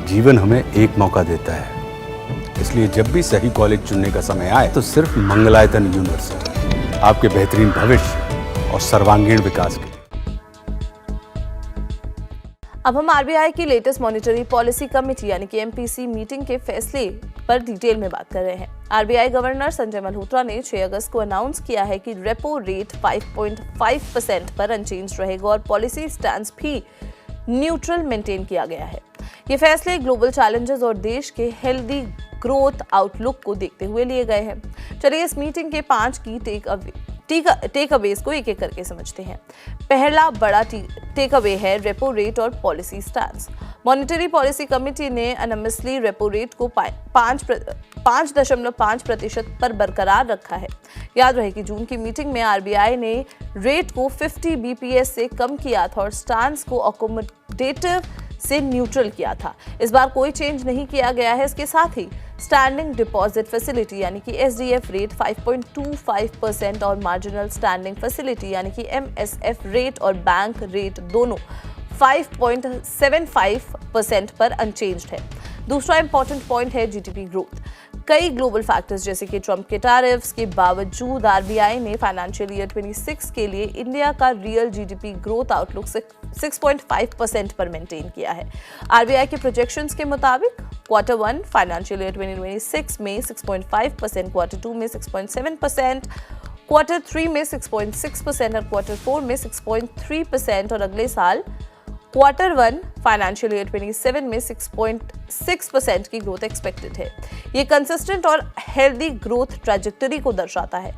जीवन हमें एक मौका देता है, इसलिए जब भी सही कॉलेज चुनने का समय आए तो सिर्फ मंगलायतन यूनिवर्सिटी आपके बेहतरीन भविष्य और सर्वांगीण विकास के लिए। अब हम आरबीआई की लेटेस्ट मॉनेटरी पॉलिसी कमेटी यानी कि एमपीसी मीटिंग के फैसले पर डिटेल में बात कर रहे हैं। आरबीआई गवर्नर संजय मल्होत्रा ने 6 अगस्त को अनाउंस किया है कि रेपो रेट 5.5% पर अनचेंज रहेगा और पॉलिसी स्टैंस भी न्यूट्रल मेंटेन किया गया है। ये फैसले ग्लोबल चैलेंजेस और देश के हेल्दी ग्रोथ आउटलुक को देखते हुए लिए गए हैं। चलिए इस मीटिंग के 5 की टेक अवेज को एक एक करके समझते हैं। पहला बड़ा टेक अवे है रेपो रेट और policy stance. Monetary policy committee ने अनमिसली रेपो रेट को 5.5% पर बरकरार रखा है। याद रहे कि जून की मीटिंग में आरबीआई ने रेट को 50 बीपीएस से कम किया था और स्टैंस को अकोमोडेटिव से न्यूट्रल किया था। इस बार कोई चेंज नहीं किया गया है। इसके साथ ही स्टैंडिंग डिपॉजिट फैसिलिटी यानी कि एसडीएफ रेट 5.25% और मार्जिनल स्टैंडिंग फैसिलिटी यानी कि एमएसएफ रेट और बैंक रेट दोनों 5.75% पर अनचेंज्ड है। दूसरा इंपॉर्टेंट पॉइंट है जीडीपी ग्रोथ। कई ग्लोबल फैक्टर्स जैसे कि ट्रंप के टैरिफ्स के बावजूद आरबीआई ने फाइनेंशियल ईयर 26 के लिए इंडिया का रियल जीडीपी ग्रोथ आउटलुक 6.5% पर मेंटेन किया है। आरबीआई के प्रोजेक्शंस के मुताबिक क्वार्टर 1 फाइनेंशियल ईयर 2026 में 6.5%, क्वार्टर 2 में 6.7%, क्वार्टर 3 में 6.6% और क्वार्टर 4 में 6.3% और अगले साल क्वार्टर 1 फाइनेंशियल ईयर 27 में 6.6% की ग्रोथ एक्सपेक्टेड है। ये कंसिस्टेंट और हेल्दी ग्रोथ ट्रैजेक्टरी को दर्शाता है।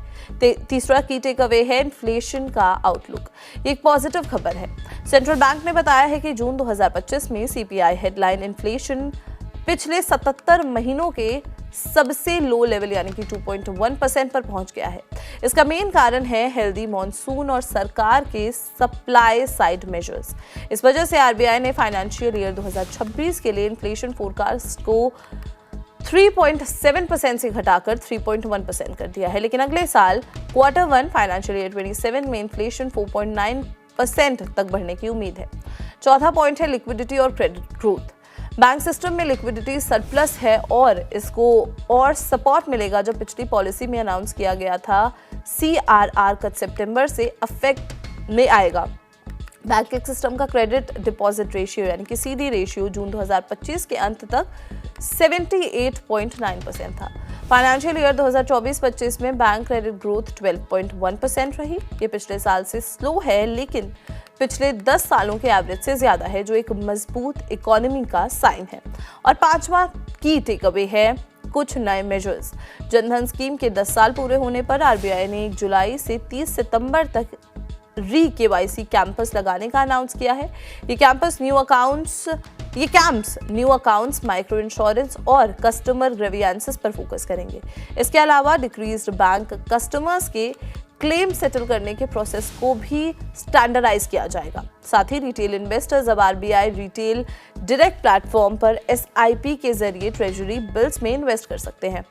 तीसरा की टेक अवे है इन्फ्लेशन का आउटलुक। ये एक पॉजिटिव खबर है। सेंट्रल बैंक ने बताया है कि जून 2025 में सीपीआई हेडलाइन इन्फ्लेशन पिछले 77 महीनों के सबसे लो लेवल यानी कि 2.1% पर पहुंच गया है। इसका मेन कारण है हेल्दी मॉनसून और सरकार के सप्लाई साइड मेजर्स। इस वजह से आरबीआई ने फाइनेंशियल ईयर 2026 के लिए इन्फ्लेशन फोरकास्ट को 3.7% से घटाकर 3.1% कर दिया है। लेकिन अगले साल क्वार्टर 1 फाइनेंशियल ईयर 27 में इन्फ्लेशन 4.9% तक बढ़ने की उम्मीद है। चौथा पॉइंट है लिक्विडिटी और क्रेडिट ग्रोथ। बैंक सिस्टम में लिक्विडिटी सरप्लस है और इसको और सपोर्ट मिलेगा जब पिछली पॉलिसी में अनाउंस किया गया था सीआरआर कट सितंबर से इफेक्ट में आएगा। बैंकिंग सिस्टम का क्रेडिट डिपॉजिट रेशियो यानी कि सीडी रेशियो जून 2025 के अंत तक 78.9% था। फाइनेंशियल ईयर 2024-25 में बैंक क्रेडिट ग्रोथ 12.1% रही। ये पिछले साल से स्लो है लेकिन पिछले 10 सालों के एवरेज से ज्यादा है, जो एक मजबूत इकोनॉमी का साइन है। और पांचवा की टेक अवे है कुछ नए मेजर्स। जनधन स्कीम के 10 साल पूरे होने पर आरबीआई ने 1 जुलाई से 30 सितंबर तक केवाईसी कैंपस लगाने का अनाउंस किया है। ये camps new accounts, micro insurance और कस्टमर ग्रीवियंसेस पर फोकस करेंगे। इसके अलावा डिक्रीज्ड बैंक कस्टमर्स के क्लेम सेटल करने के प्रोसेस को भी स्टैंडर्डाइज किया जाएगा। साथ ही रिटेल इन्वेस्टर्स अब आरबीआई रिटेल डायरेक्ट प्लेटफॉर्म पर एसआईपी के जरिए ट्रेजरी बिल्स में इन्वेस्ट कर सकते हैं।